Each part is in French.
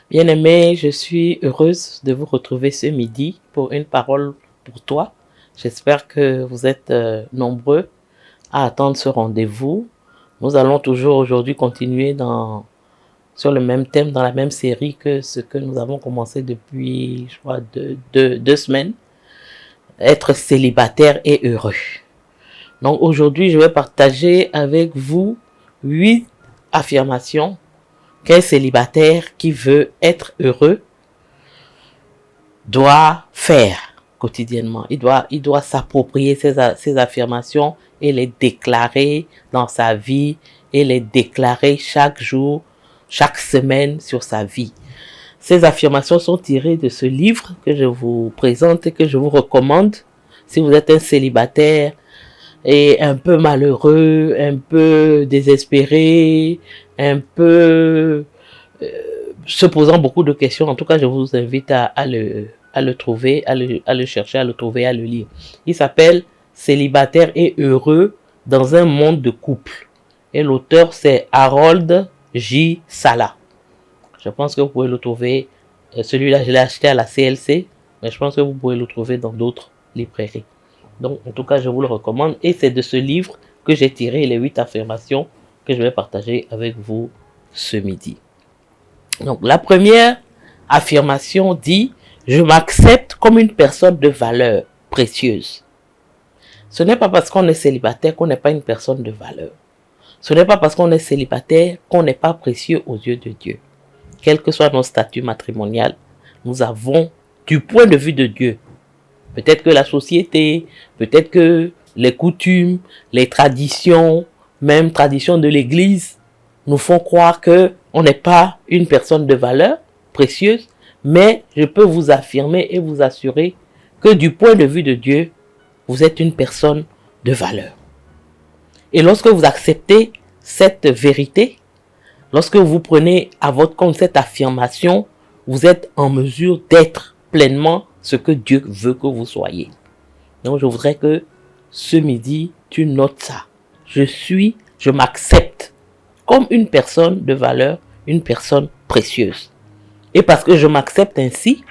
Bien-aimé, je suis heureuse de vous retrouver ce midi pour une parole pour toi. J'espère que vous êtes nombreux à attendre ce rendez-vous. Nous allons toujours aujourd'hui continuer sur le même thème, dans la même série que ce que nous avons commencé depuis, je crois, deux semaines. Être célibataire et heureux. Donc aujourd'hui, je vais partager avec vous 8 affirmations qu'un célibataire qui veut être heureux doit faire quotidiennement. Il doit s'approprier ces affirmations et les déclarer dans sa vie et les déclarer chaque jour, chaque semaine sur sa vie. Ces affirmations sont tirées de ce livre que je vous présente et que je vous recommande. Si vous êtes un célibataire et un peu malheureux, un peu désespéré, un peu se posant beaucoup de questions, en tout cas, je vous invite à le trouver, à le chercher, à le trouver, à le lire. Il s'appelle Célibataire et heureux dans un monde de couple. Et l'auteur, c'est Harold J. Sala. Je pense que vous pouvez le trouver. Celui-là, je l'ai acheté à la CLC, mais je pense que vous pouvez le trouver dans d'autres librairies. Donc, en tout cas, je vous le recommande. Et c'est de ce livre que j'ai tiré les 8 affirmations que je vais partager avec vous ce midi. Donc, la première affirmation dit « Je m'accepte comme une personne de valeur précieuse ». Ce n'est pas parce qu'on est célibataire qu'on n'est pas une personne de valeur. Ce n'est pas parce qu'on est célibataire qu'on n'est pas précieux aux yeux de Dieu. Quel que soit nos statuts matrimoniaux, nous avons, du point de vue de Dieu, peut-être que la société, peut-être que les coutumes, les traditions, même traditions de l'Église, nous font croire qu'on n'est pas une personne de valeur précieuse, mais je peux vous affirmer et vous assurer que du point de vue de Dieu, vous êtes une personne de valeur. Et lorsque vous acceptez cette vérité, lorsque vous prenez à votre compte cette affirmation, vous êtes en mesure d'être pleinement ce que Dieu veut que vous soyez. Donc je voudrais que ce midi, tu notes ça. Je m'accepte comme une personne de valeur, une personne précieuse. Et parce que je m'accepte ainsi,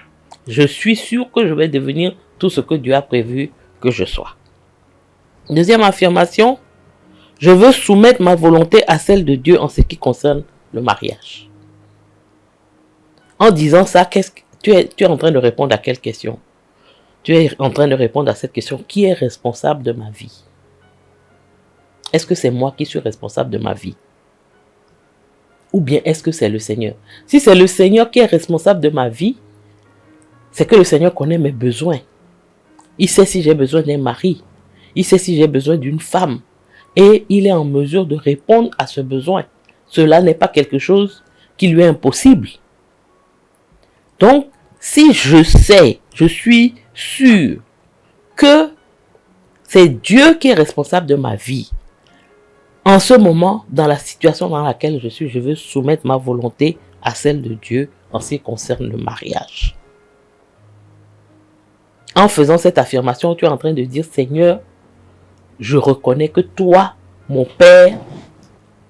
je suis sûr que je vais devenir tout ce que Dieu a prévu que je sois. Deuxième affirmation, je veux soumettre ma volonté à celle de Dieu en ce qui concerne le mariage. En disant ça, tu es en train de répondre à quelle question? Tu es en train de répondre à cette question. Qui est responsable de ma vie? Est-ce que c'est moi qui suis responsable de ma vie? Ou bien est-ce que c'est le Seigneur? Si c'est le Seigneur qui est responsable de ma vie, c'est que le Seigneur connaît mes besoins. Il sait si j'ai besoin d'un mari. Il sait si j'ai besoin d'une femme. Et il est en mesure de répondre à ce besoin. Cela n'est pas quelque chose qui lui est impossible. Donc, si je sais, je suis sûr que c'est Dieu qui est responsable de ma vie, en ce moment, dans la situation dans laquelle je suis, je veux soumettre ma volonté à celle de Dieu en ce qui concerne le mariage. En faisant cette affirmation, tu es en train de dire, Seigneur, je reconnais que toi, mon Père,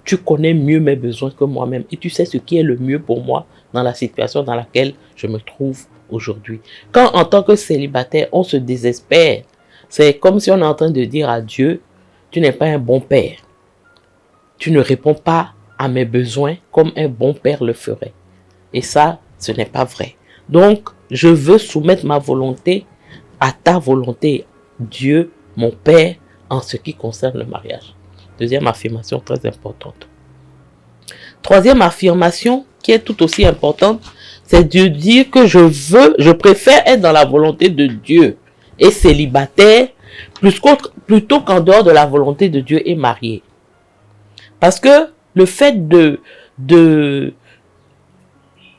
tu connais mieux mes besoins que moi-même et tu sais ce qui est le mieux pour moi dans la situation dans laquelle je me trouve aujourd'hui. Quand en tant que célibataire, on se désespère, c'est comme si on est en train de dire à Dieu, tu n'es pas un bon père. Tu ne réponds pas à mes besoins comme un bon père le ferait. Et ça, ce n'est pas vrai. Donc, je veux soumettre ma volonté à ta volonté, Dieu, mon Père, en ce qui concerne le mariage. Deuxième affirmation très importante. Troisième affirmation, qui est tout aussi importante, c'est de dire que je préfère être dans la volonté de Dieu et célibataire plutôt qu'en dehors de la volonté de Dieu et marié. Parce que le fait de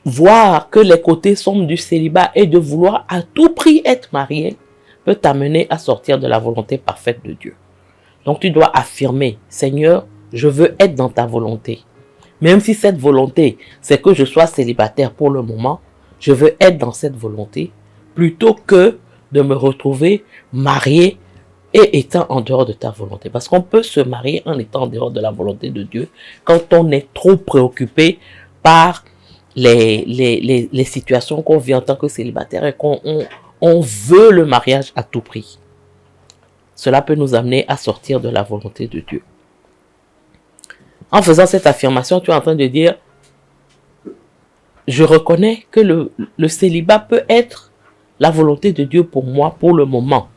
voir que les côtés sombres du célibat et de vouloir à tout prix être marié peut t'amener à sortir de la volonté parfaite de Dieu. Donc tu dois affirmer, Seigneur, je veux être dans ta volonté. Même si cette volonté, c'est que je sois célibataire pour le moment, je veux être dans cette volonté plutôt que de me retrouver marié et étant en dehors de ta volonté. Parce qu'on peut se marier en étant en dehors de la volonté de Dieu quand on est trop préoccupé par les situations qu'on vit en tant que célibataire et on veut le mariage à tout prix. Cela peut nous amener à sortir de la volonté de Dieu. En faisant cette affirmation, tu es en train de dire, je reconnais que le célibat peut être la volonté de Dieu pour moi pour le moment.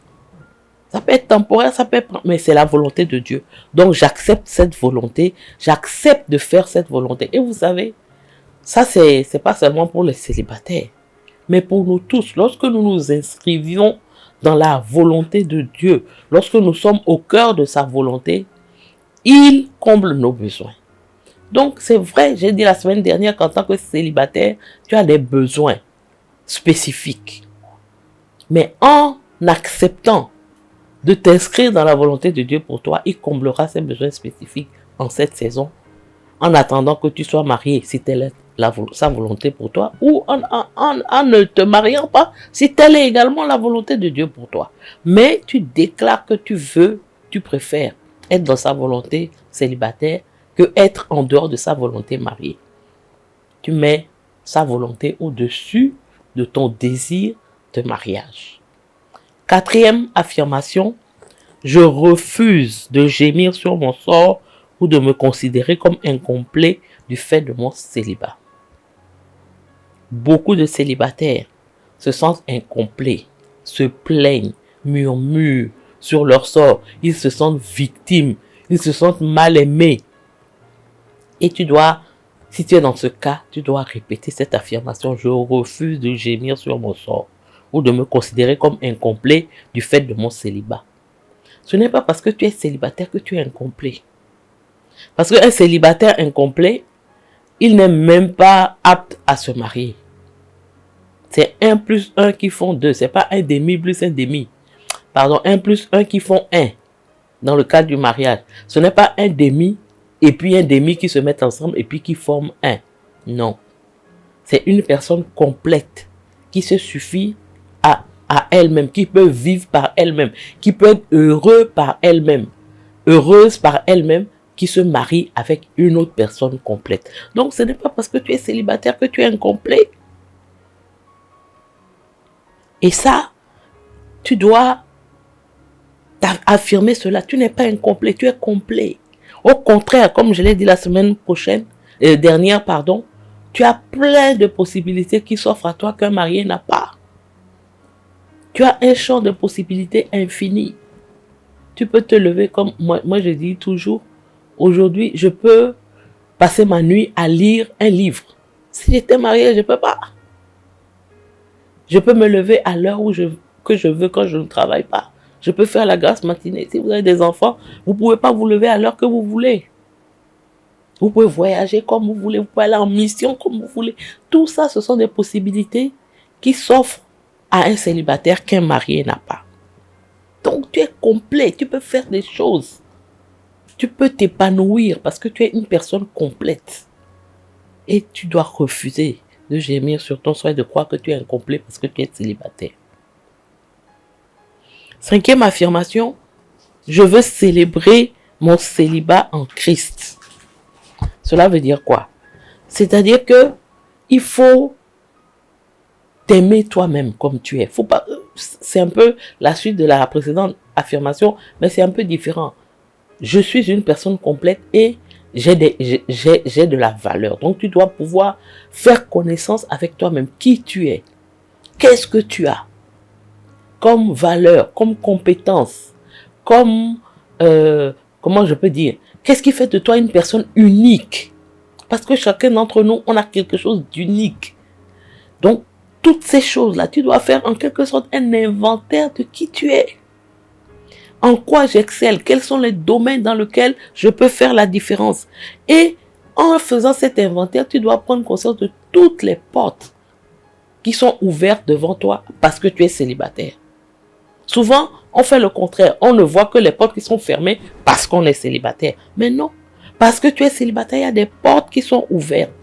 Ça peut être temporaire, ça peut être, mais c'est la volonté de Dieu. Donc j'accepte cette volonté, j'accepte de faire cette volonté. Et vous savez, ça c'est pas seulement pour les célibataires, mais pour nous tous. Lorsque nous nous inscrivions dans la volonté de Dieu, lorsque nous sommes au cœur de sa volonté, il comble nos besoins. Donc c'est vrai, j'ai dit la semaine dernière qu'en tant que célibataire, tu as des besoins spécifiques. Mais en acceptant de t'inscrire dans la volonté de Dieu pour toi, il comblera ces besoins spécifiques en cette saison, en attendant que tu sois marié, si telle est sa volonté pour toi, ou en ne te mariant pas, si telle est également la volonté de Dieu pour toi. Mais tu déclares que tu préfères être dans sa volonté célibataire que être en dehors de sa volonté mariée. Tu mets sa volonté au-dessus de ton désir de mariage. Quatrième affirmation, je refuse de gémir sur mon sort ou de me considérer comme incomplet du fait de mon célibat. Beaucoup de célibataires se sentent incomplets, se plaignent, murmurent sur leur sort, ils se sentent victimes, ils se sentent mal aimés. Et si tu es dans ce cas, tu dois répéter cette affirmation, je refuse de gémir sur mon sort ou de me considérer comme incomplet du fait de mon célibat. Ce n'est pas parce que tu es célibataire que tu es incomplet. Parce qu'un célibataire incomplet, il n'est même pas apte à se marier. C'est 1 plus 1 qui font 2. C'est pas 1 demi plus 1 demi. Pardon, 1 plus 1 qui font 1. Dans le cadre du mariage. Ce n'est pas 1 demi et puis 1 demi qui se mettent ensemble et puis qui forment 1. Non. C'est une personne complète qui se suffit à elle-même, qui peut vivre par elle-même, qui peut être heureuse par elle-même, qui se marie avec une autre personne complète. Donc ce n'est pas parce que tu es célibataire que tu es incomplet. Et ça, tu dois affirmer cela. Tu n'es pas incomplet, tu es complet. Au contraire, comme je l'ai dit la semaine dernière, tu as plein de possibilités qui s'offrent à toi qu'un marié n'a pas. Tu as un champ de possibilités infini. Tu peux te lever comme moi je dis toujours, aujourd'hui, je peux passer ma nuit à lire un livre. Si j'étais mariée, je ne peux pas. Je peux me lever à l'heure que je veux quand je ne travaille pas. Je peux faire la grasse matinée. Si vous avez des enfants, vous ne pouvez pas vous lever à l'heure que vous voulez. Vous pouvez voyager comme vous voulez. Vous pouvez aller en mission comme vous voulez. Tout ça, ce sont des possibilités qui s'offrent à un célibataire qu'un marié n'a pas. Donc, tu es complet. Tu peux faire des choses. Tu peux t'épanouir parce que tu es une personne complète. Et tu dois refuser de gémir sur ton sort et de croire que tu es incomplet parce que tu es célibataire. 5e affirmation, je veux célébrer mon célibat en Christ. Cela veut dire quoi? C'est-à-dire que il faut t'aimer toi-même comme tu es. C'est un peu la suite de la précédente affirmation, mais c'est un peu différent. Je suis une personne complète et j'ai de la valeur. Donc tu dois pouvoir faire connaissance avec toi-même qui tu es. Qu'est-ce que tu as comme valeur, comme compétence, comme, comment je peux dire, qu'est-ce qui fait de toi une personne unique? Parce que chacun d'entre nous, on a quelque chose d'unique. Donc, toutes ces choses-là, tu dois faire en quelque sorte un inventaire de qui tu es. En quoi j'excelle? Quels sont les domaines dans lesquels je peux faire la différence? Et en faisant cet inventaire, tu dois prendre conscience de toutes les portes qui sont ouvertes devant toi parce que tu es célibataire. Souvent, on fait le contraire. On ne voit que les portes qui sont fermées parce qu'on est célibataire. Mais non, parce que tu es célibataire, il y a des portes qui sont ouvertes.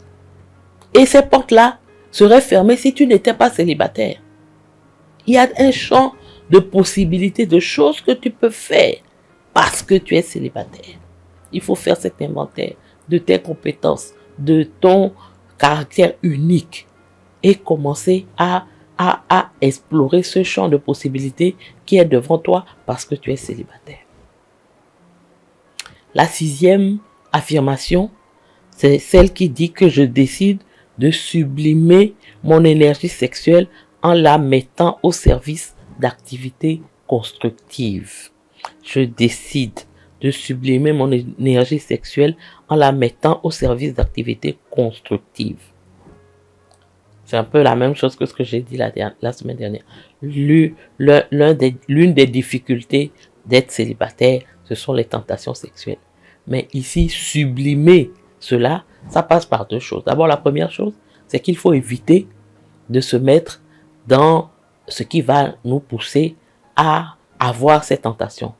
Et ces portes-là seraient fermées si tu n'étais pas célibataire. Il y a un champ de possibilités, de choses que tu peux faire parce que tu es célibataire. Il faut faire cet inventaire de tes compétences, de caractère unique et commencer à explorer ce champ de possibilités qui est devant toi parce que tu es célibataire. La 6e affirmation, c'est celle qui dit que je décide de sublimer mon énergie sexuelle en la mettant au service d'activités constructives. Je décide de sublimer mon énergie sexuelle en la mettant au service d'activités constructives. C'est un peu la même chose que ce que j'ai dit la semaine dernière. L'une des difficultés d'être célibataire, ce sont les tentations sexuelles. Mais ici, sublimer cela, ça passe par 2 choses. D'abord, la première chose, c'est qu'il faut éviter de se mettre dans ce qui va nous pousser à avoir ces tentations.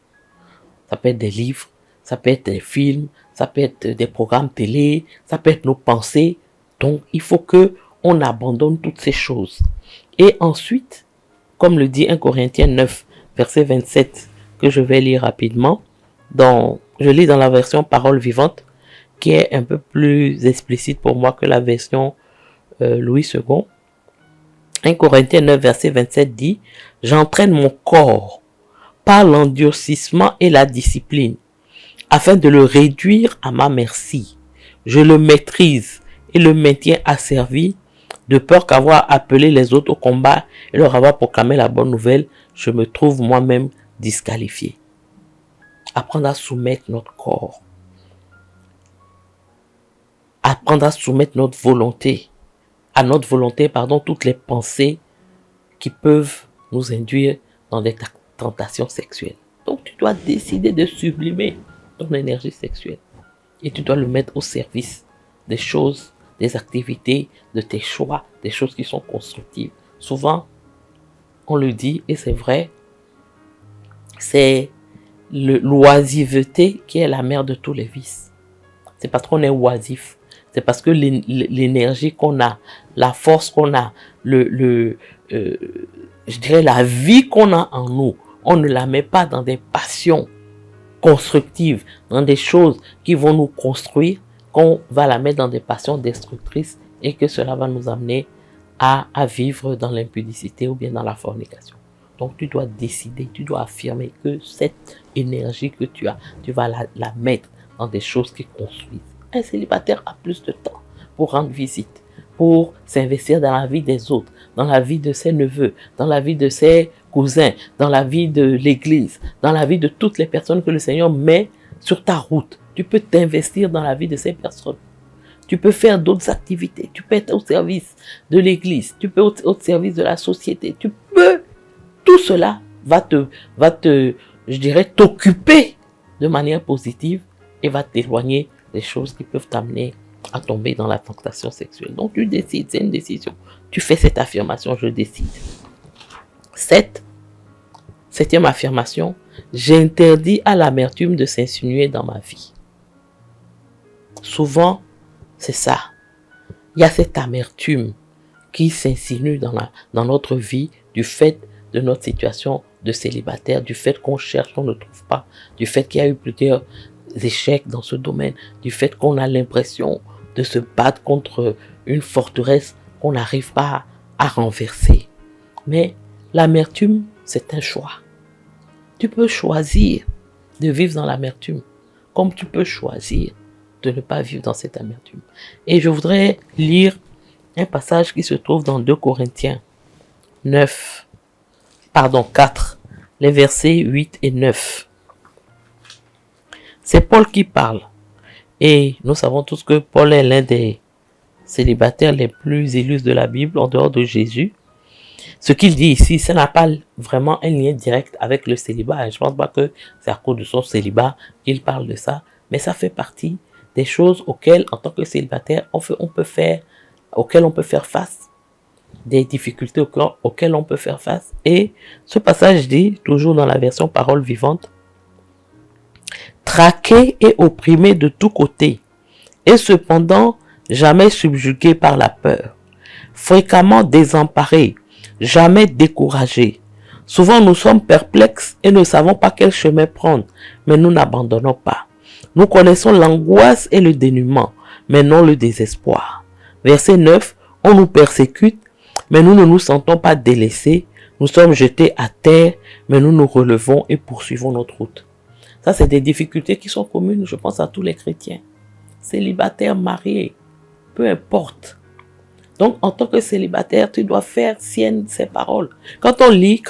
Ça peut être des livres, ça peut être des films, ça peut être des programmes télé, ça peut être nos pensées. Donc, il faut que on abandonne toutes ces choses. Et ensuite, comme le dit 1 Corinthiens 9, verset 27, que je vais lire rapidement, je lis dans la version Parole vivante, qui est un peu plus explicite pour moi que la version Louis II. 1 Corinthiens 9, verset 27 dit « J'entraîne mon corps par l'endurcissement et la discipline, afin de le réduire à ma merci. Je le maîtrise et le maintiens asservi, de peur qu'avoir appelé les autres au combat et leur avoir proclamé la bonne nouvelle, je me trouve moi-même disqualifié. » Apprendre à soumettre notre corps. Apprendre à soumettre notre volonté. À notre volonté, toutes les pensées qui peuvent nous induire dans des tentations sexuelles. Donc tu dois décider de sublimer ton énergie sexuelle. Et tu dois le mettre au service des choses, des activités, de tes choix, des choses qui sont constructives. Souvent, on le dit, et c'est vrai, c'est l'oisiveté qui est la mère de tous les vices. C'est parce qu'on est oisif. C'est parce que l'énergie qu'on a, la force qu'on a, je dirais la vie qu'on a en nous, on ne la met pas dans des passions constructives, dans des choses qui vont nous construire, qu'on va la mettre dans des passions destructrices et que cela va nous amener à vivre dans l'impudicité ou bien dans la fornication. Donc tu dois décider, tu dois affirmer que cette énergie que tu as, tu vas la mettre dans des choses qui construisent. Un célibataire a plus de temps pour rendre visite, pour s'investir dans la vie des autres, dans la vie de ses neveux, dans la vie de ses cousins, dans la vie de l'église, dans la vie de toutes les personnes que le Seigneur met sur ta route. Tu peux t'investir dans la vie de ces personnes. Tu peux faire d'autres activités. Tu peux être au service de l'église. Tu peux être au service de la société. Tu peux. Tout cela va je dirais, t'occuper de manière positive et va t'éloigner des choses qui peuvent t'amener à tomber dans la tentation sexuelle. Donc tu décides, c'est une décision. Tu fais cette affirmation, je décide. 7e affirmation, j'interdis à l'amertume de s'insinuer dans ma vie. Souvent, c'est ça. Il y a cette amertume qui s'insinue dans notre vie du fait de notre situation de célibataire, du fait qu'on cherche, qu'on ne trouve pas, du fait qu'il y a eu plusieurs échecs dans ce domaine, du fait qu'on a l'impression de se battre contre une forteresse qu'on n'arrive pas à renverser. Mais l'amertume, c'est un choix. Tu peux choisir de vivre dans l'amertume, comme tu peux choisir de ne pas vivre dans cette amertume. Et je voudrais lire un passage qui se trouve dans 2 Corinthiens 4, les versets 8 et 9. C'est Paul qui parle. Et nous savons tous que Paul est l'un des célibataires les plus illustres de la Bible, en dehors de Jésus. Ce qu'il dit ici, ça n'a pas vraiment un lien direct avec le célibat. Je ne pense pas que c'est à cause de son célibat qu'il parle de ça. Mais ça fait partie des choses auxquelles, en tant que célibataire, on peut faire face. Des difficultés auxquelles on peut faire face. Et ce passage dit, toujours dans la version Parole vivante, traqué et opprimé de tous côtés, et cependant jamais subjugué par la peur, fréquemment désemparé, jamais découragé. Souvent nous sommes perplexes et ne savons pas quel chemin prendre, mais nous n'abandonnons pas. Nous connaissons l'angoisse et le dénuement, mais non le désespoir. Verset 9, on nous persécute, mais nous ne nous sentons pas délaissés. Nous sommes jetés à terre, mais nous nous relevons et poursuivons notre route. Ça, c'est des difficultés qui sont communes, je pense, à tous les chrétiens. Célibataires, mariés, peu importe. Donc, en tant que célibataire, tu dois faire sienne ces paroles. Quand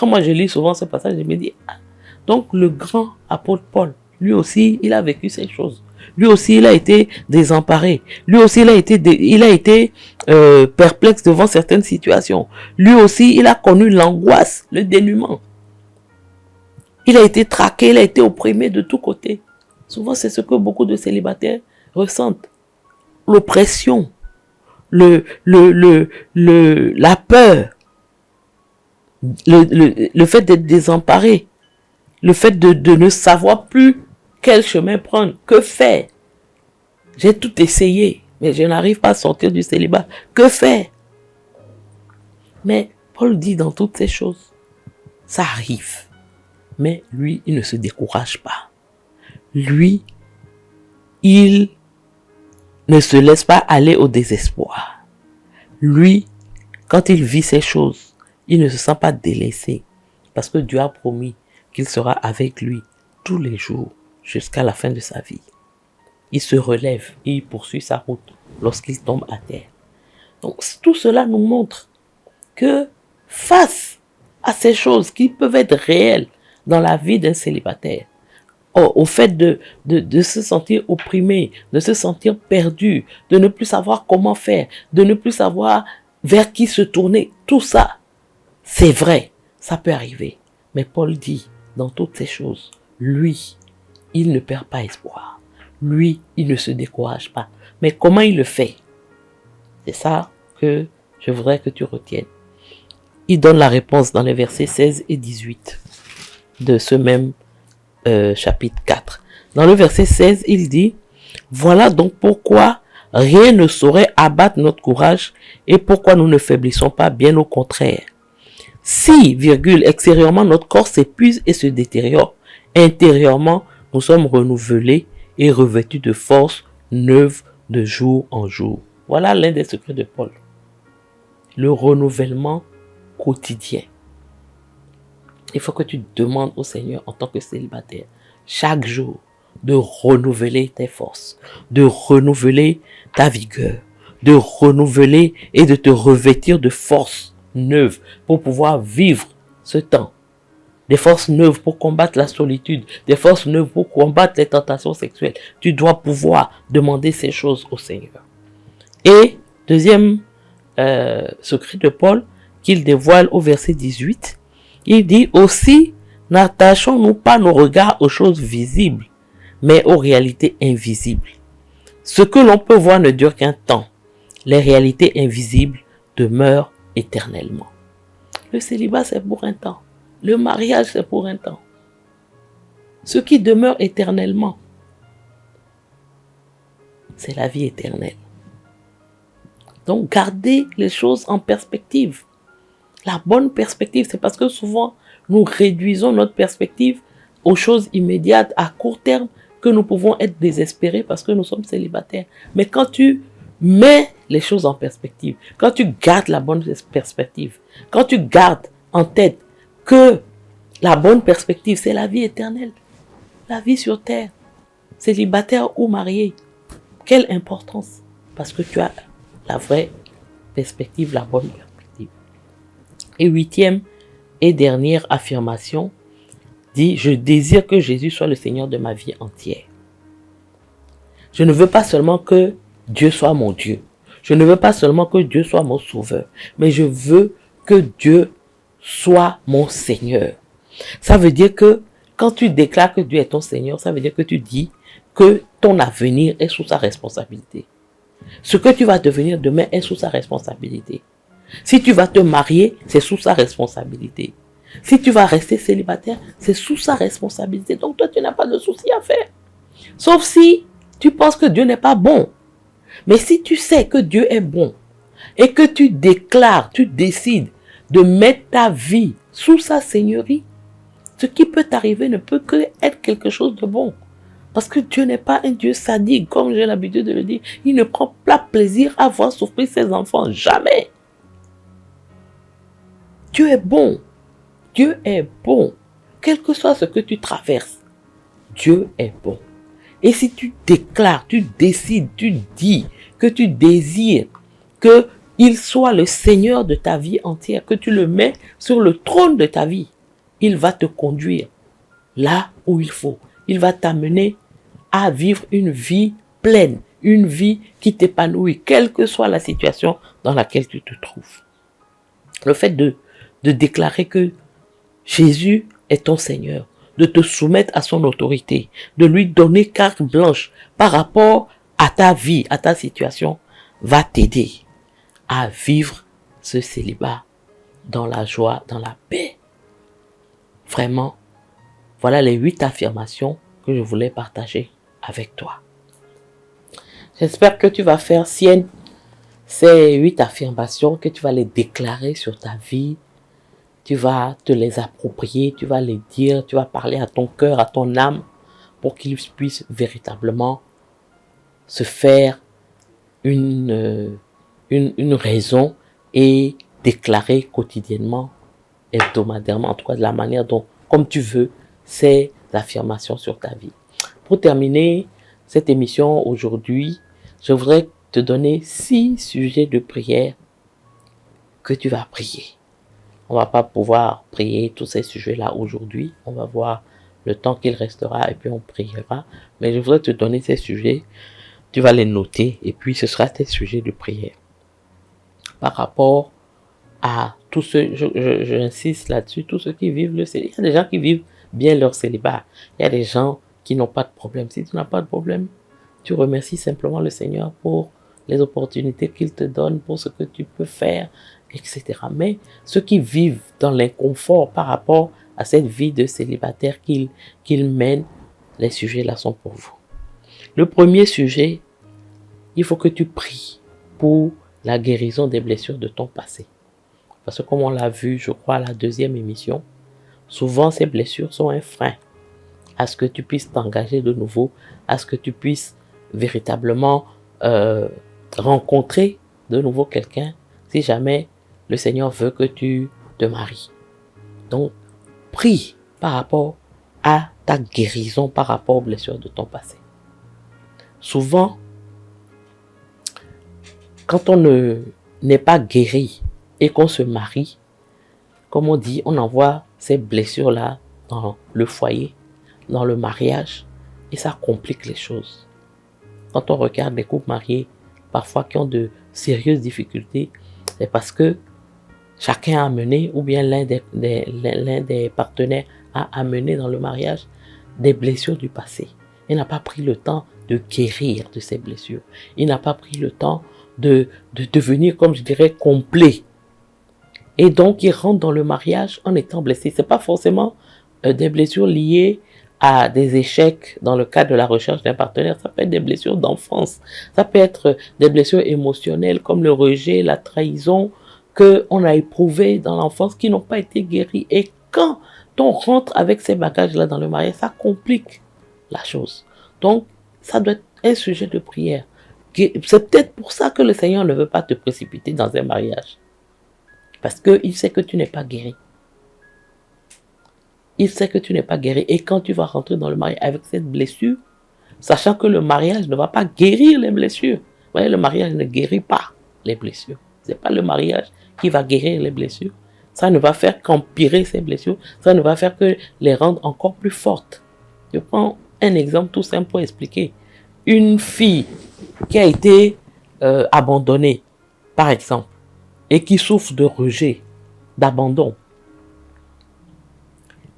moi je lis souvent ce passage, je me dis, ah, donc le grand apôtre Paul, lui aussi, il a vécu ces choses. Lui aussi, il a été désemparé. Lui aussi, il a été perplexe devant certaines situations. Lui aussi, il a connu l'angoisse, le dénuement. Il a été traqué, il a été opprimé de tous côtés. Souvent, c'est ce que beaucoup de célibataires ressentent. L'oppression, la peur, le fait d'être désemparé, le fait de ne savoir plus quel chemin prendre, que faire. J'ai tout essayé, mais je n'arrive pas à sortir du célibat. Que faire? Mais Paul dit dans toutes ces choses, ça arrive. Mais lui, il ne se décourage pas. Lui, il ne se laisse pas aller au désespoir. Lui, quand il vit ces choses, il ne se sent pas délaissé. Parce que Dieu a promis qu'il sera avec lui tous les jours jusqu'à la fin de sa vie. Il se relève et il poursuit sa route lorsqu'il tombe à terre. Donc tout cela nous montre que face à ces choses qui peuvent être réelles dans la vie d'un célibataire, au fait de se sentir opprimé, de se sentir perdu, de ne plus savoir comment faire, de ne plus savoir vers qui se tourner, tout ça, c'est vrai, ça peut arriver. Mais Paul dit, dans toutes ces choses, lui, il ne perd pas espoir. Lui, il ne se décourage pas. Mais comment il le fait? C'est ça que je voudrais que tu retiennes. Il donne la réponse dans les versets 16 et 18 de ce même chapitre 4. Dans le verset 16, il dit, « Voilà donc pourquoi rien ne saurait abattre notre courage et pourquoi nous ne faiblissons pas, bien au contraire. Si, extérieurement, notre corps s'épuise et se détériore, intérieurement, nous sommes renouvelés et revêtus de force neuve de jour en jour. » Voilà l'un des secrets de Paul. Le renouvellement quotidien. Il faut que tu demandes au Seigneur en tant que célibataire, chaque jour, de renouveler tes forces, de renouveler ta vigueur, de renouveler et de te revêtir de forces neuves pour pouvoir vivre ce temps. Des forces neuves pour combattre la solitude, des forces neuves pour combattre les tentations sexuelles. Tu dois pouvoir demander ces choses au Seigneur. Et deuxième secret de Paul qu'il dévoile au verset 18, il dit aussi, n'attachons-nous pas nos regards aux choses visibles, mais aux réalités invisibles. Ce que l'on peut voir ne dure qu'un temps. Les réalités invisibles demeurent éternellement. Le célibat, c'est pour un temps. Le mariage, c'est pour un temps. Ce qui demeure éternellement, c'est la vie éternelle. Donc, gardez les choses en perspective. La bonne perspective, c'est parce que souvent, nous réduisons notre perspective aux choses immédiates, à court terme, que nous pouvons être désespérés parce que nous sommes célibataires. Mais quand tu mets les choses en perspective, quand tu gardes la bonne perspective, quand tu gardes en tête que la bonne perspective, c'est la vie éternelle, la vie sur terre, célibataire ou marié, quelle importance, parce que tu as la vraie perspective, la bonne perspective. Et huitième et dernière affirmation dit, je désire que Jésus soit le Seigneur de ma vie entière. Je ne veux pas seulement que Dieu soit mon Dieu. Je ne veux pas seulement que Dieu soit mon sauveur, mais je veux que Dieu soit mon Seigneur. Ça veut dire que quand tu déclares que Dieu est ton Seigneur, ça veut dire que tu dis que ton avenir est sous sa responsabilité. Ce que tu vas devenir demain est sous sa responsabilité. Si tu vas te marier, c'est sous sa responsabilité. Si tu vas rester célibataire, c'est sous sa responsabilité. Donc toi, tu n'as pas de souci à faire. Sauf si tu penses que Dieu n'est pas bon. Mais si tu sais que Dieu est bon et que tu déclares, tu décides de mettre ta vie sous sa seigneurie, ce qui peut t'arriver ne peut que être quelque chose de bon. Parce que Dieu n'est pas un Dieu sadique, comme j'ai l'habitude de le dire. Il ne prend pas plaisir à voir souffrir ses enfants. Jamais. Dieu est bon. Dieu est bon. Quel que soit ce que tu traverses, Dieu est bon. Et si tu déclares, tu décides, tu dis que tu désires qu'il soit le Seigneur de ta vie entière, que tu le mets sur le trône de ta vie, il va te conduire là où il faut. Il va t'amener à vivre une vie pleine, une vie qui t'épanouit, quelle que soit la situation dans laquelle tu te trouves. Le fait de déclarer que Jésus est ton Seigneur, de te soumettre à son autorité, de lui donner carte blanche par rapport à ta vie, à ta situation, va t'aider à vivre ce célibat dans la joie, dans la paix. Vraiment, voilà les 8 affirmations que je voulais partager avec toi. J'espère que tu vas faire sienne ces 8 affirmations, que tu vas les déclarer sur ta vie. Tu vas te les approprier, tu vas les dire, tu vas parler à ton cœur, à ton âme, pour qu'il puisse véritablement se faire une raison et déclarer quotidiennement, hebdomadairement, en tout cas de la manière dont, comme tu veux, ces affirmations sur ta vie. Pour terminer cette émission aujourd'hui, je voudrais te donner 6 sujets de prière que tu vas prier. On ne va pas pouvoir prier tous ces sujets-là aujourd'hui. On va voir le temps qu'il restera et puis on priera. Mais je voudrais te donner ces sujets. Tu vas les noter et puis ce sera tes sujets de prière. Par rapport à tous ceux, j'insiste là-dessus, tous ceux qui vivent le célibat. Il y a des gens qui vivent bien leur célibat. Il y a des gens qui n'ont pas de problème. Si tu n'as pas de problème, tu remercies simplement le Seigneur pour les opportunités qu'il te donne, pour ce que tu peux faire, etc. Mais ceux qui vivent dans l'inconfort par rapport à cette vie de célibataire qu'ils mènent, les sujets là sont pour vous. Le premier sujet, il faut que tu pries pour la guérison des blessures de ton passé. Parce que comme on l'a vu, je crois, à la 2e émission, souvent ces blessures sont un frein à ce que tu puisses t'engager de nouveau, à ce que tu puisses véritablement rencontrer de nouveau quelqu'un, si jamais le Seigneur veut que tu te maries. Donc, prie par rapport à ta guérison, par rapport aux blessures de ton passé. Souvent, quand on n'est pas guéri et qu'on se marie, comme on dit, on envoie ces blessures-là dans le foyer, dans le mariage, et ça complique les choses. Quand on regarde les couples mariés, parfois qui ont de sérieuses difficultés, c'est parce que chacun a amené, ou bien l'un des partenaires a amené dans le mariage des blessures du passé. Il n'a pas pris le temps de guérir de ces blessures. Il n'a pas pris le temps de devenir, comme je dirais, complet. Et donc, il rentre dans le mariage en étant blessé. Ce n'est pas forcément des blessures liées à des échecs dans le cadre de la recherche d'un partenaire. Ça peut être des blessures d'enfance. Ça peut être des blessures émotionnelles comme le rejet, la trahison qu'on a éprouvées dans l'enfance qui n'ont pas été guéries. Et quand on rentre avec ces bagages-là dans le mariage, ça complique la chose. Donc, ça doit être un sujet de prière. C'est peut-être pour ça que le Seigneur ne veut pas te précipiter dans un mariage. Parce qu'il sait que tu n'es pas guéri. Il sait que tu n'es pas guéri. Et quand tu vas rentrer dans le mariage avec cette blessure, sachant que le mariage ne va pas guérir les blessures. Vous voyez, le mariage ne guérit pas les blessures. Ce n'est pas le mariage qui va guérir les blessures. Ça ne va faire qu'empirer ces blessures. Ça ne va faire que les rendre encore plus fortes. Je prends un exemple tout simple pour expliquer. Une fille qui a été abandonnée, par exemple, et qui souffre de rejet, d'abandon,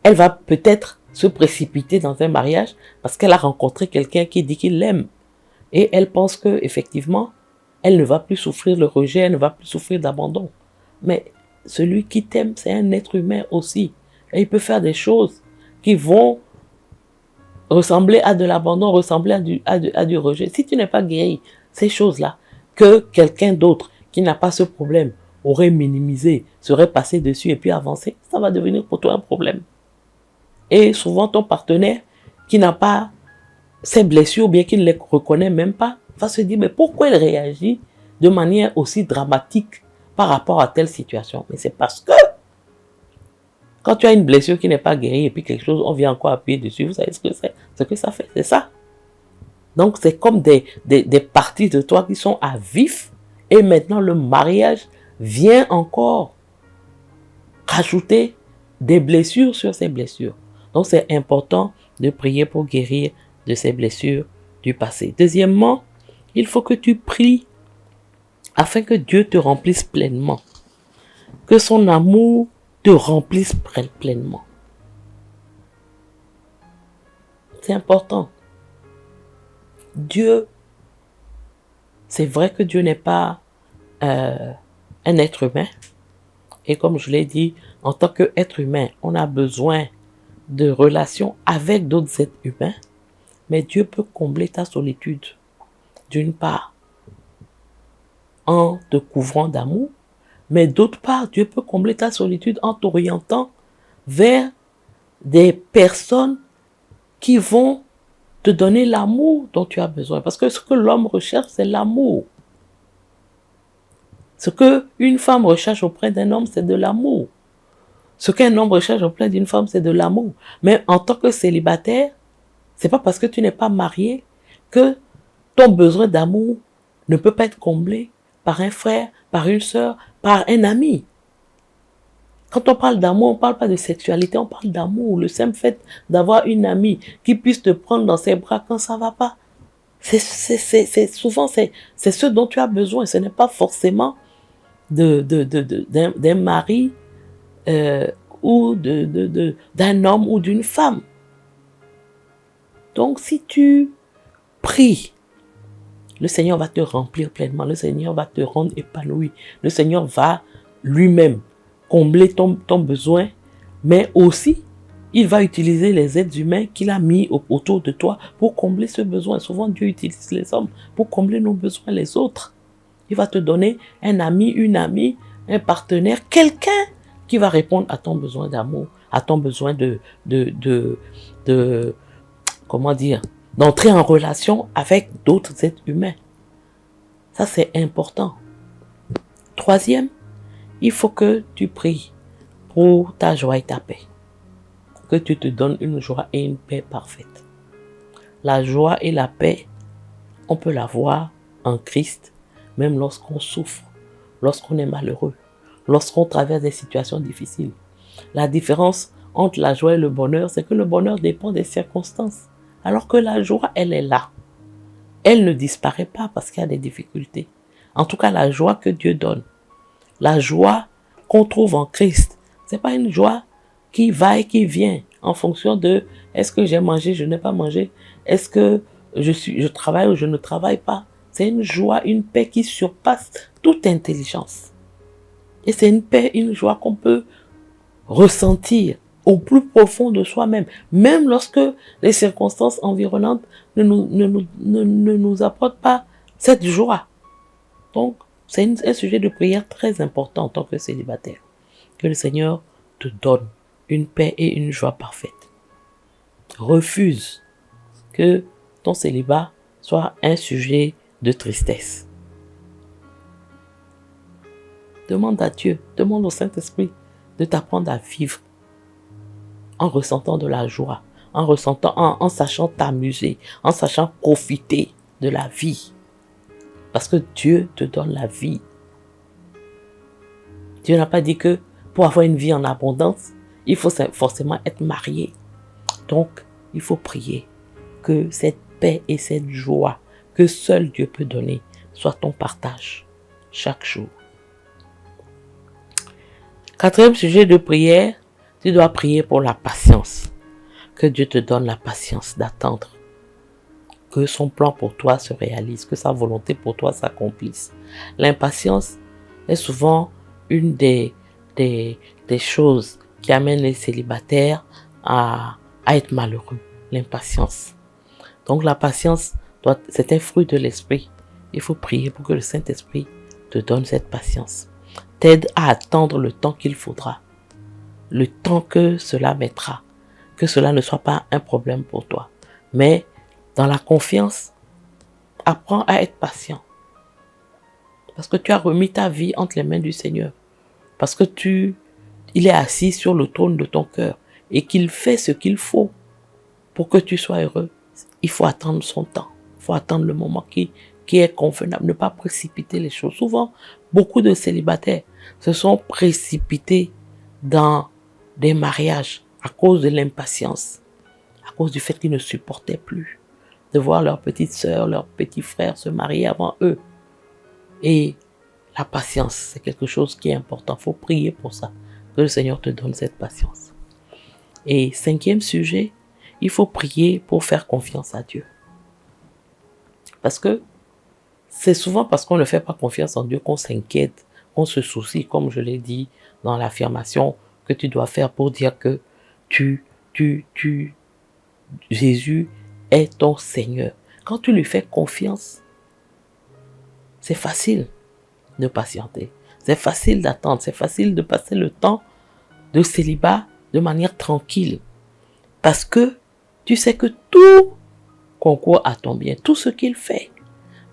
elle va peut-être se précipiter dans un mariage parce qu'elle a rencontré quelqu'un qui dit qu'il l'aime. Et elle pense que effectivement, elle ne va plus souffrir le rejet, elle ne va plus souffrir d'abandon. Mais celui qui t'aime, c'est un être humain aussi. Et il peut faire des choses qui vont ressembler à de l'abandon, ressembler à du rejet. Si tu n'es pas guéri, ces choses-là, que quelqu'un d'autre qui n'a pas ce problème aurait minimisé, serait passé dessus et puis avancé, ça va devenir pour toi un problème. Et souvent ton partenaire qui n'a pas ses blessures, bien qu'il ne les reconnaît même pas, va se dire, mais pourquoi il réagit de manière aussi dramatique par rapport à telle situation? Mais c'est parce que quand tu as une blessure qui n'est pas guérie et puis quelque chose, on vient encore appuyer dessus, vous savez ce que c'est? Ce que ça fait, c'est ça. Donc c'est comme des parties de toi qui sont à vif et maintenant le mariage vient encore rajouter des blessures sur ces blessures. Donc c'est important de prier pour guérir de ces blessures du passé. Deuxièmement, il faut que tu pries afin que Dieu te remplisse pleinement. Que son amour te remplisse pleinement. C'est important. Dieu, c'est vrai que Dieu n'est pas un être humain. Et comme je l'ai dit, en tant qu'être humain, on a besoin de relations avec d'autres êtres humains. Mais Dieu peut combler ta solitude, d'une part, en te couvrant d'amour, mais d'autre part, Dieu peut combler ta solitude en t'orientant vers des personnes qui vont te donner l'amour dont tu as besoin. Parce que ce que l'homme recherche, c'est l'amour. Ce qu'une femme recherche auprès d'un homme, c'est de l'amour. Ce qu'un homme recherche auprès d'une femme, c'est de l'amour. Mais en tant que célibataire, c'est pas parce que tu n'es pas marié que ton besoin d'amour ne peut pas être comblé par un frère, par une sœur, par un ami. Quand on parle d'amour, on ne parle pas de sexualité, on parle d'amour. Le simple fait d'avoir une amie qui puisse te prendre dans ses bras quand ça ne va pas. Souvent, c'est ce dont tu as besoin. Ce n'est pas forcément d'un mari ou d'un homme ou d'une femme. Donc, si tu pries, le Seigneur va te remplir pleinement. Le Seigneur va te rendre épanoui. Le Seigneur va lui-même combler ton besoin, mais aussi, il va utiliser les êtres humains qu'il a mis autour de toi pour combler ce besoin. Souvent, Dieu utilise les hommes pour combler nos besoins, les autres. Il va te donner un ami, une amie, un partenaire, quelqu'un qui va répondre à ton besoin d'amour, à ton besoin comment dire, d'entrer en relation avec d'autres êtres humains. Ça, c'est important. Troisième, il faut que tu pries pour ta joie et ta paix. Que tu te donnes une joie et une paix parfaite. La joie et la paix, on peut l'avoir en Christ, même lorsqu'on souffre, lorsqu'on est malheureux, lorsqu'on traverse des situations difficiles. La différence entre la joie et le bonheur, c'est que le bonheur dépend des circonstances. Alors que la joie, elle est là. Elle ne disparaît pas parce qu'il y a des difficultés. En tout cas, la joie que Dieu donne, la joie qu'on trouve en Christ, c'est pas une joie qui va et qui vient en fonction de est-ce que j'ai mangé, je n'ai pas mangé, est-ce que je travaille ou je ne travaille pas. C'est une joie, une paix qui surpasse toute intelligence. Et c'est une paix, une joie qu'on peut ressentir au plus profond de soi-même, même lorsque les circonstances environnantes ne nous apportent pas cette joie. Donc, c'est un sujet de prière très important en tant que célibataire. Que le Seigneur te donne une paix et une joie parfaite. Refuse que ton célibat soit un sujet de tristesse. Demande à Dieu, demande au Saint-Esprit de t'apprendre à vivre en ressentant de la joie, en sachant t'amuser, en sachant profiter de la vie. Parce que Dieu te donne la vie. Dieu n'a pas dit que pour avoir une vie en abondance, il faut forcément être marié. Donc, il faut prier que cette paix et cette joie que seul Dieu peut donner soit ton partage chaque jour. Quatrième sujet de prière, tu dois prier pour la patience. Que Dieu te donne la patience d'attendre. Que son plan pour toi se réalise, que sa volonté pour toi s'accomplisse. L'impatience est souvent une des choses qui amènent les célibataires à être malheureux. L'impatience. Donc la patience, c'est un fruit de l'esprit. Il faut prier pour que le Saint-Esprit te donne cette patience. T'aide à attendre le temps qu'il faudra. Le temps que cela mettra. Que cela ne soit pas un problème pour toi. Mais Dans la confiance, apprends à être patient. Parce que tu as remis ta vie entre les mains du Seigneur. Parce que il est assis sur le trône de ton cœur et qu'il fait ce qu'il faut pour que tu sois heureux. Il faut attendre son temps. Il faut attendre le moment qui est convenable. Ne pas précipiter les choses. Souvent, beaucoup de célibataires se sont précipités dans des mariages à cause de l'impatience, à cause du fait qu'ils ne supportaient plus de voir leurs petites sœurs, leurs petits frères se marier avant eux. Et la patience, c'est quelque chose qui est important. Il faut prier pour ça, que le Seigneur te donne cette patience. Et 5e sujet, il faut prier pour faire confiance à Dieu. Parce que c'est souvent parce qu'on ne fait pas confiance en Dieu qu'on s'inquiète, qu'on se soucie, comme je l'ai dit dans l'affirmation que tu dois faire pour dire que Jésus est ton Seigneur. Quand tu lui fais confiance, c'est facile de patienter. C'est facile d'attendre. C'est facile de passer le temps de célibat de manière tranquille. Parce que tu sais que tout concourt à ton bien. Tout ce qu'il fait.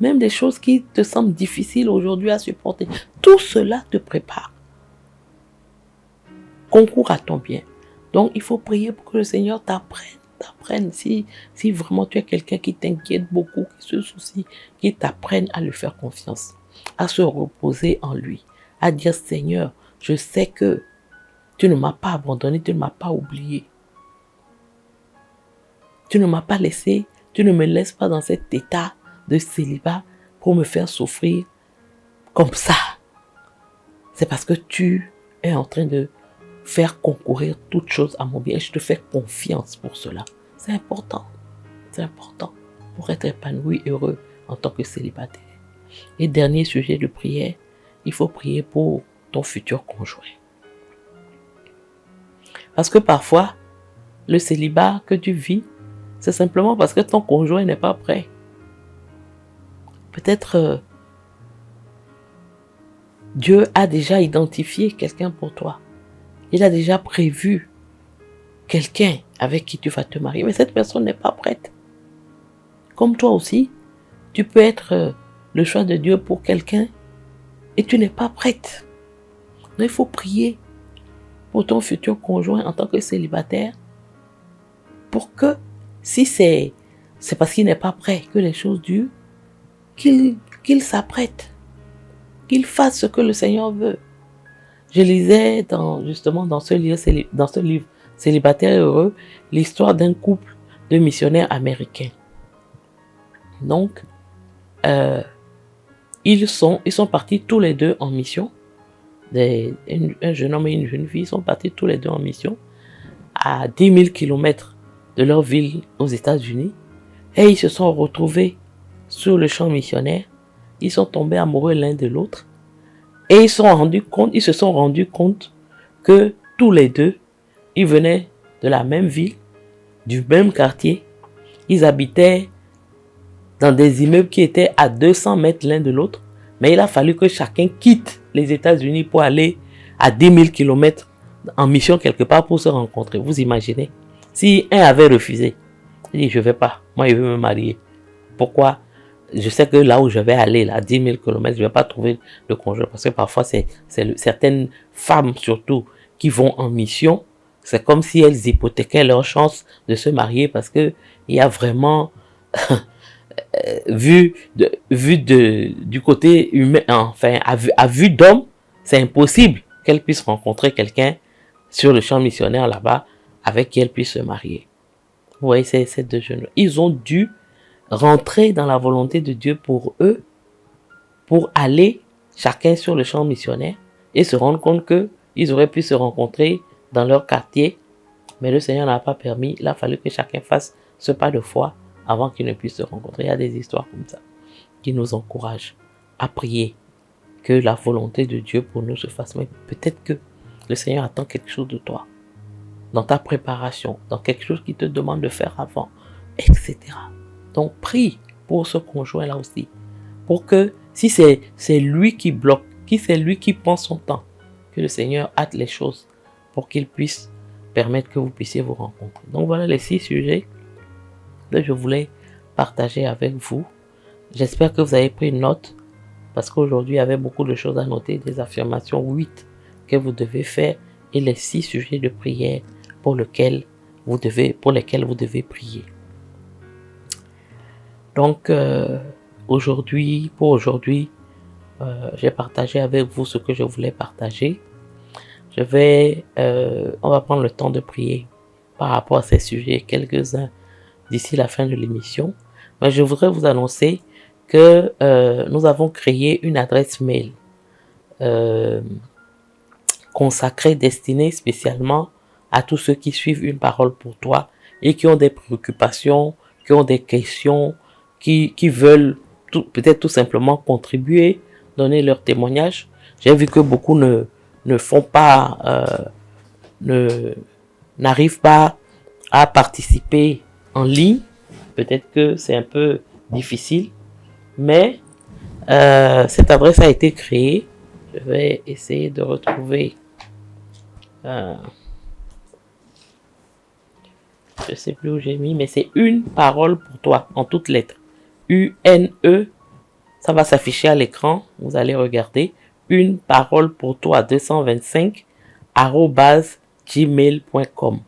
Même des choses qui te semblent difficiles aujourd'hui à supporter. Tout cela te prépare. Concourt à ton bien. Donc, il faut prier pour que le Seigneur t'apprenne. Si vraiment tu es quelqu'un qui t'inquiète beaucoup, qui se soucie, qu'il t'apprenne à lui faire confiance, à se reposer en lui, à dire Seigneur, je sais que tu ne m'as pas abandonné, tu ne m'as pas oublié. Tu ne m'as pas laissé, tu ne me laisses pas dans cet état de célibat pour me faire souffrir comme ça. C'est parce que tu es en train de faire concourir toutes choses à mon bien. Je te fais confiance pour cela. C'est important. C'est important pour être épanoui, heureux en tant que célibataire. Et dernier sujet de prière, il faut prier pour ton futur conjoint. Parce que parfois, le célibat que tu vis, c'est simplement parce que ton conjoint n'est pas prêt. Peut-être Dieu a déjà identifié quelqu'un pour toi. Il a déjà prévu quelqu'un avec qui tu vas te marier. Mais cette personne n'est pas prête. Comme toi aussi, tu peux être le choix de Dieu pour quelqu'un et tu n'es pas prête. Donc il faut prier pour ton futur conjoint en tant que célibataire pour que, si c'est parce qu'il n'est pas prêt que les choses durent, qu'il s'apprête, qu'il fasse ce que le Seigneur veut. Je lisais justement dans ce livre Célibataire heureux, l'histoire d'un couple de missionnaires américains. Donc, ils sont partis tous les deux en mission. Un jeune homme et une jeune fille sont partis tous les deux en mission à 10 000 km de leur ville aux États-Unis. Et ils se sont retrouvés sur le champ missionnaire. Ils sont tombés amoureux l'un de l'autre. Et ils se sont rendus compte que tous les deux, ils venaient de la même ville, du même quartier. Ils habitaient dans des immeubles qui étaient à 200 mètres l'un de l'autre. Mais il a fallu que chacun quitte les États-Unis pour aller à 10 000 km en mission quelque part pour se rencontrer. Vous imaginez? Si un avait refusé, il dit, je ne vais pas, moi je veux me marier. Pourquoi? Je sais que là où je vais aller, là, à 10 000 km, je ne vais pas trouver de conjoint. Parce que parfois, c'est certaines femmes surtout qui vont en mission. C'est comme si elles hypothéquaient leur chance de se marier parce que il y a vraiment, vu du côté humain, enfin, à vue d'homme, c'est impossible qu'elles puissent rencontrer quelqu'un sur le champ missionnaire là-bas avec qui elles puissent se marier. Vous voyez, ces deux jeunes, ils ont dû rentrer dans la volonté de Dieu pour eux, pour aller chacun sur le champ missionnaire et se rendre compte qu'ils auraient pu se rencontrer dans leur quartier, mais le Seigneur n'a pas permis. Il a fallu que chacun fasse ce pas de foi avant qu'ils ne puissent se rencontrer. Il y a des histoires comme ça qui nous encouragent à prier que la volonté de Dieu pour nous se fasse. Mais peut-être que le Seigneur attend quelque chose de toi, dans ta préparation, dans quelque chose qu'il te demande de faire avant, etc. Donc, prie pour ce conjoint-là aussi. Pour que, si c'est lui qui bloque, si c'est lui qui prend son temps, que le Seigneur hâte les choses pour qu'il puisse permettre que vous puissiez vous rencontrer. Donc, voilà les 6 sujets que je voulais partager avec vous. J'espère que vous avez pris une note, parce qu'aujourd'hui, il y avait beaucoup de choses à noter, des affirmations 8 que vous devez faire et les 6 sujets de prière pour lesquels vous devez prier. Donc, aujourd'hui, j'ai partagé avec vous ce que je voulais partager. On va prendre le temps de prier par rapport à ces sujets, quelques-uns d'ici la fin de l'émission. Mais je voudrais vous annoncer que nous avons créé une adresse mail consacrée, destinée spécialement à tous ceux qui suivent Une Parole pour Toi et qui ont des préoccupations, qui ont des questions, qui veulent peut-être tout simplement contribuer, donner leur témoignage. J'ai vu que beaucoup ne font pas, n'arrivent pas à participer en ligne. Peut-être que c'est un peu difficile, mais cette adresse a été créée. Je vais essayer de retrouver. Je ne sais plus où j'ai mis, mais c'est Une Parole pour Toi en toutes lettres. U-N-E. Ça va s'afficher à l'écran. Vous allez regarder. Une Parole pour Toi 225 @gmail.com.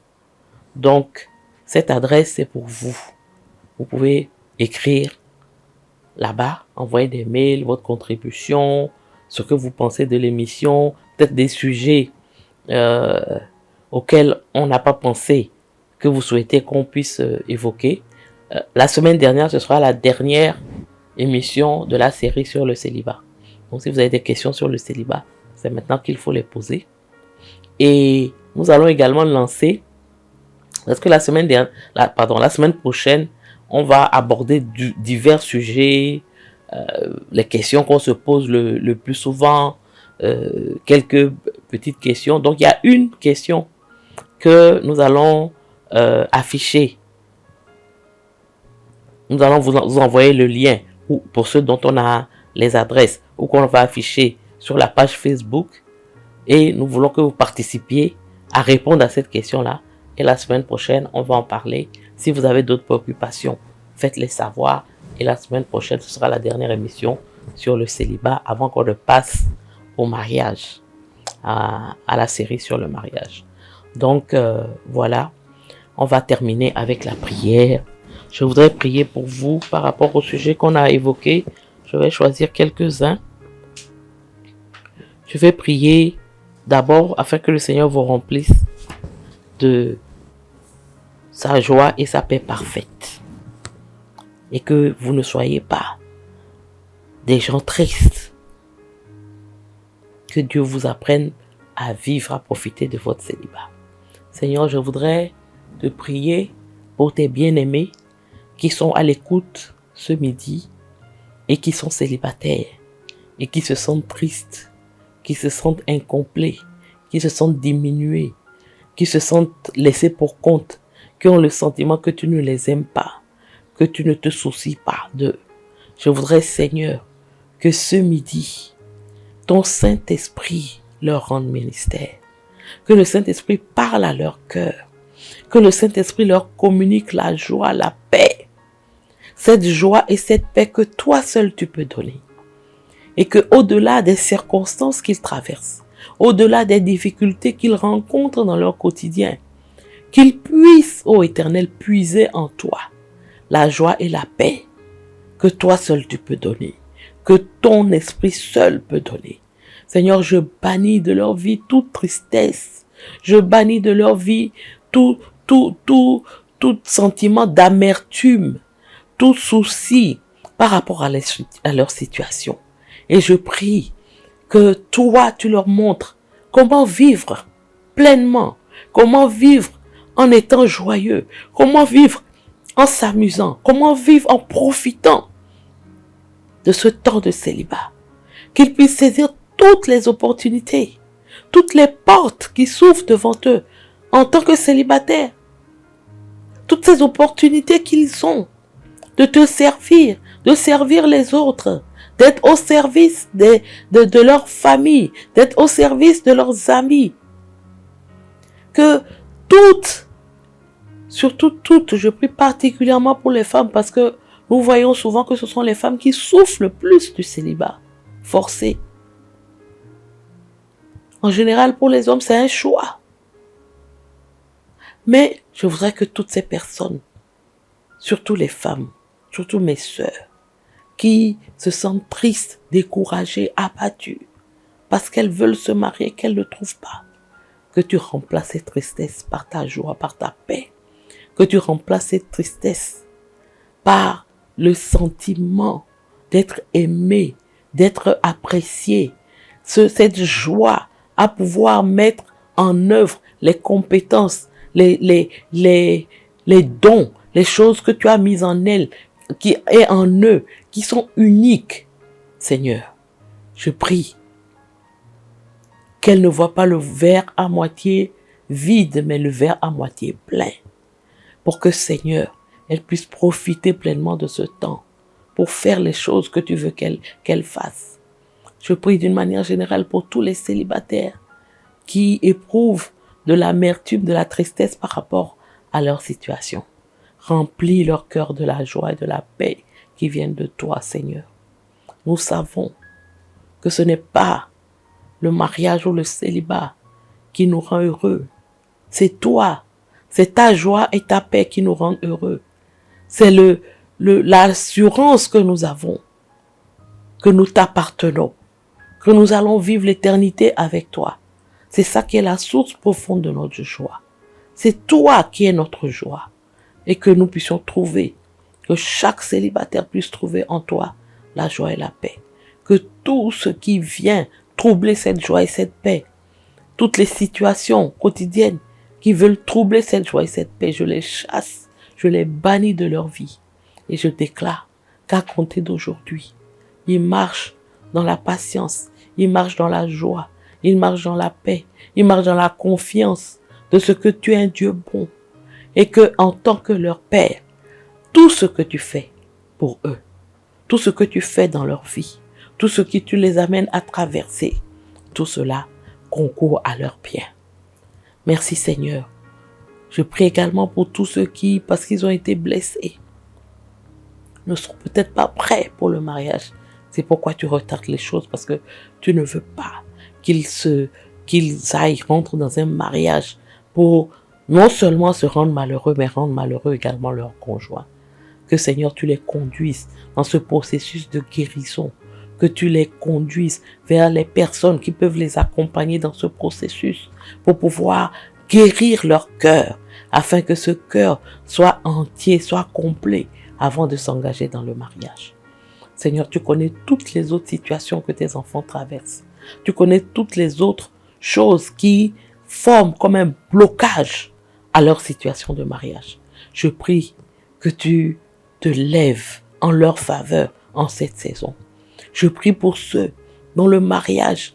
Donc, cette adresse, c'est pour vous. Vous pouvez écrire là-bas, envoyer des mails, votre contribution, ce que vous pensez de l'émission, peut-être des sujets auxquels on n'a pas pensé, que vous souhaitez qu'on puisse évoquer. La semaine dernière, ce sera la dernière émission de la série sur le célibat. Donc, si vous avez des questions sur le célibat, c'est maintenant qu'il faut les poser. Et nous allons également lancer, parce que la semaine prochaine, on va aborder divers sujets, les questions qu'on se pose le plus souvent, quelques petites questions. Donc, il y a une question que nous allons afficher. Nous allons vous envoyer le lien pour ceux dont on a les adresses ou qu'on va afficher sur la page Facebook. Et nous voulons que vous participiez à répondre à cette question-là. Et la semaine prochaine, on va en parler. Si vous avez d'autres préoccupations, faites-les savoir. Et la semaine prochaine, ce sera la dernière émission sur le célibat avant qu'on ne passe au mariage, à la série sur le mariage. Donc, voilà. On va terminer avec la prière. Je voudrais prier pour vous par rapport au sujet qu'on a évoqué. Je vais choisir quelques-uns. Je vais prier d'abord afin que le Seigneur vous remplisse de sa joie et sa paix parfaite. Et que vous ne soyez pas des gens tristes. Que Dieu vous apprenne à vivre, à profiter de votre célibat. Seigneur, je voudrais te prier pour tes bien-aimés qui sont à l'écoute ce midi et qui sont célibataires et qui se sentent tristes, qui se sentent incomplets, qui se sentent diminués, qui se sentent laissés pour compte, qui ont le sentiment que tu ne les aimes pas, que tu ne te soucies pas d'eux. Je voudrais, Seigneur, que ce midi, ton Saint-Esprit leur rende ministère, que le Saint-Esprit parle à leur cœur, que le Saint-Esprit leur communique la joie, la paix, cette joie et cette paix que toi seul tu peux donner. Et que au-delà des circonstances qu'ils traversent, au-delà des difficultés qu'ils rencontrent dans leur quotidien, qu'ils puissent, ô Éternel, puiser en toi la joie et la paix que toi seul tu peux donner, que ton esprit seul peut donner. Seigneur, je bannis de leur vie toute tristesse, je bannis de leur vie tout sentiment d'amertume, tout souci par rapport à leur situation. Et je prie que toi, tu leur montres comment vivre pleinement, comment vivre en étant joyeux, comment vivre en s'amusant, comment vivre en profitant de ce temps de célibat. Qu'ils puissent saisir toutes les opportunités, toutes les portes qui s'ouvrent devant eux en tant que célibataires. Toutes ces opportunités qu'ils ont de te servir, de servir les autres, d'être au service de leur famille, d'être au service de leurs amis. Que toutes, surtout toutes, je prie particulièrement pour les femmes parce que Nous voyons souvent que ce sont les femmes qui souffrent le plus du célibat forcé. En général, pour les hommes, c'est un choix. Mais je voudrais que toutes ces personnes, surtout les femmes, surtout mes sœurs, qui se sentent tristes, découragées, abattues, parce qu'elles veulent se marier, qu'elles ne le trouvent pas, que tu remplaces cette tristesse par ta joie, par ta paix, que tu remplaces cette tristesse par le sentiment d'être aimé, d'être apprécié, cette joie à pouvoir mettre en œuvre les compétences, les dons, les choses que tu as mises en elles, qui est en eux, qui sont uniques. Seigneur, je prie qu'elles ne voient pas le verre à moitié vide, mais le verre à moitié plein. Pour que, Seigneur, elles puissent profiter pleinement de ce temps pour faire les choses que tu veux qu'elles fassent. Je prie d'une manière générale pour tous les célibataires qui éprouvent de l'amertume, de la tristesse par rapport à leur situation. Remplis leur cœur de la joie et de la paix qui viennent de toi, Seigneur. Nous savons que ce n'est pas le mariage ou le célibat qui nous rend heureux. C'est toi, c'est ta joie et ta paix qui nous rendent heureux. C'est l'assurance que nous avons, que nous t'appartenons, que nous allons vivre l'éternité avec toi. C'est ça qui est la source profonde de notre joie. C'est toi qui es notre joie. Et que nous puissions trouver, que chaque célibataire puisse trouver en toi la joie et la paix. Que tout ce qui vient troubler cette joie et cette paix, toutes les situations quotidiennes qui veulent troubler cette joie et cette paix, je les chasse, je les bannis de leur vie. Et je déclare qu'à compter d'aujourd'hui, ils marchent dans la patience, ils marchent dans la joie, ils marchent dans la paix, ils marchent dans la confiance de ce que tu es un Dieu bon. Et que, en tant que leur Père, tout ce que tu fais pour eux, tout ce que tu fais dans leur vie, tout ce qui tu les amènes à traverser, tout cela concourt à leur bien. Merci Seigneur. Je prie également pour tous ceux qui, parce qu'ils ont été blessés, ne sont peut-être pas prêts pour le mariage. C'est pourquoi tu retardes les choses, parce que tu ne veux pas qu'ils aillent rentrer dans un mariage pour non seulement se rendre malheureux, mais rendre malheureux également leur conjoint. Que Seigneur, tu les conduises dans ce processus de guérison, que tu les conduises vers les personnes qui peuvent les accompagner dans ce processus pour pouvoir guérir leur cœur, afin que ce cœur soit entier, soit complet avant de s'engager dans le mariage. Seigneur, tu connais toutes les autres situations que tes enfants traversent. Tu connais toutes les autres choses qui forment comme un blocage à leur situation de mariage. Je prie que tu te lèves en leur faveur en cette saison. Je prie pour ceux dont le mariage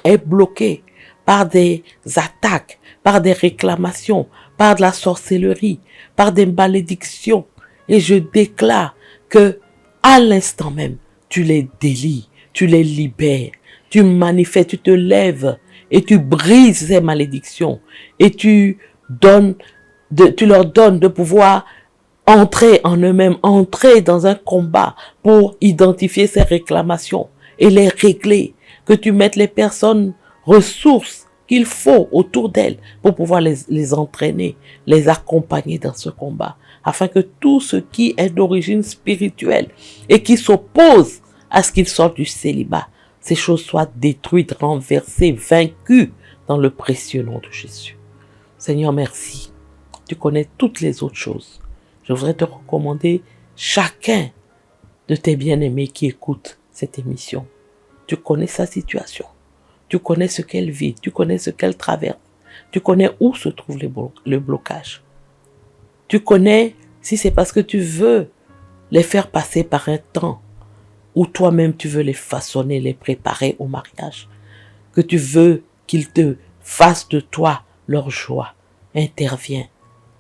est bloqué par des attaques, par des réclamations, par de la sorcellerie, par des malédictions. Et je déclare que à l'instant même, tu les délies, tu les libères, tu manifestes, tu te lèves et tu brises ces malédictions et tu leur donnes de pouvoir entrer en eux-mêmes, entrer dans un combat pour identifier ces réclamations et les régler, que tu mettes les personnes ressources qu'il faut autour d'elles pour pouvoir les entraîner, les accompagner dans ce combat, afin que tout ce qui est d'origine spirituelle et qui s'oppose à ce qu'ils sortent du célibat, ces choses soient détruites, renversées, vaincues dans le précieux nom de Jésus. Seigneur, merci. Tu connais toutes les autres choses. Je voudrais te recommander chacun de tes bien-aimés qui écoutent cette émission. Tu connais sa situation. Tu connais ce qu'elle vit. Tu connais ce qu'elle traverse. Tu connais où se trouve le blocage. Tu connais si c'est parce que tu veux les faire passer par un temps où toi-même tu veux les façonner, les préparer au mariage. Que tu veux qu'ils te fassent de toi leur joie. Interviens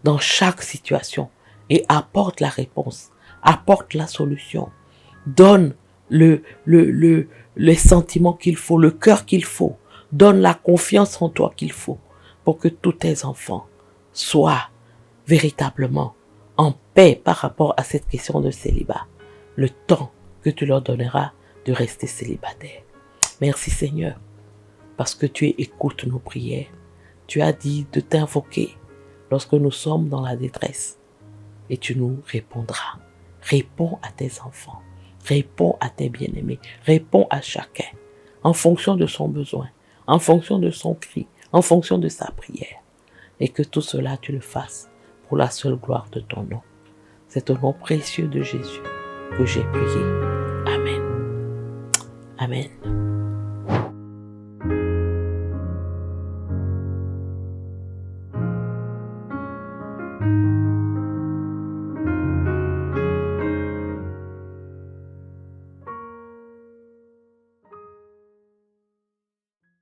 dans chaque situation et apporte la réponse, apporte la solution, donne les sentiments qu'il faut, le cœur qu'il faut, donne la confiance en toi qu'il faut pour que tous tes enfants soient véritablement en paix paix par rapport à cette question de célibat, le temps que tu leur donneras de rester célibataires. Merci Seigneur, parce que tu écoutes nos prières. Tu as dit de t'invoquer lorsque nous sommes dans la détresse et tu nous répondras. Réponds à tes enfants, réponds à tes bien-aimés, réponds à chacun en fonction de son besoin, en fonction de son cri, en fonction de sa prière. Et que tout cela tu le fasses pour la seule gloire de ton nom. C'est au nom précieux de Jésus que j'ai prié. Amen. Amen.